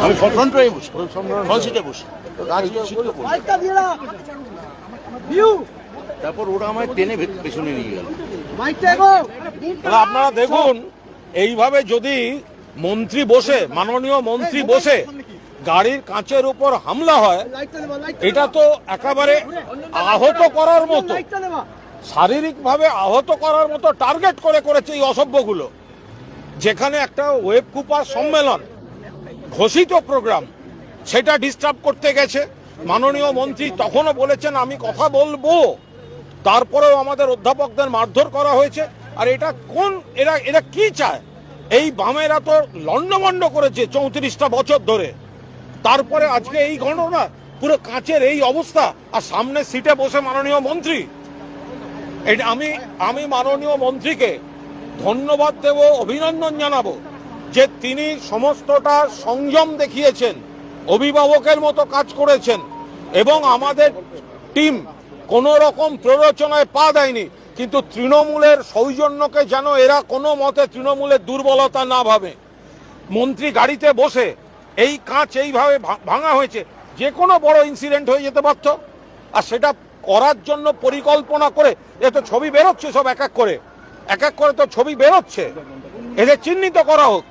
আমি ফ্রন্ট রয়ে বসি, ফ্রন্ট সিটে বসি। তারপর ওরা আমায় টেনে পেছনে নিয়ে গেল। আপনারা দেখুন, এইভাবে যদি মন্ত্রী বসে, মাননীয় মন্ত্রী বসে গাড়ির কাঁচের উপর হামলা হয়, এটা তো একেবারে আহত করার মতো, শারীরিকভাবে আহত করার মতো টার্গেট করে করেছে এই অসভ্যগুলো। যেখানে একটা ওয়েব কুপার সম্মেলন ঘোষিত প্রোগ্রাম, সেটা ডিস্টার্ব করতে গেছে। মাননীয় মন্ত্রী তখনও বলেছেন আমি কথা বলবো, তারপরেও আমাদের অধ্যাপকদের মারধর করা হয়েছে। আর এটা কোন, এরা কি চায়? এই বামেরা তো লন্ডভন্ড করেছে 34টা বছর ধরে, তারপরে আজকে এই ঘটনা, পুরো কাঁচের এই অবস্থা, আর সামনে সিটে বসে মাননীয় মন্ত্রী। এটা আমি মাননীয় মন্ত্রীকে ধন্যবাদ দেব, অভিনন্দন জানাবো যে তিনি সমস্তটা সংযম দেখিয়েছেন, অভিভাবকের মতো কাজ করেছেন, এবং আমাদের টিম কোনো রকম প্ররোচনায় পা দেয়নি। কিন্তু তৃণমূলের সৌজন্যকে যেন এরা কোনো মতে তৃণমূলের দুর্বলতা না ভাবে। মন্ত্রী গাড়িতে বসে এই কাঁচ এইভাবে ভাঙা হয়েছে, যে কোনো বড় ইনসিডেন্ট হয়ে যেতে পারত। আর সেটা করার জন্য পরিকল্পনা করে, এ তো ছবি বেরোচ্ছে, সব এক এক করে তো ছবি বেরোচ্ছে, এদের চিহ্নিত করা হোক।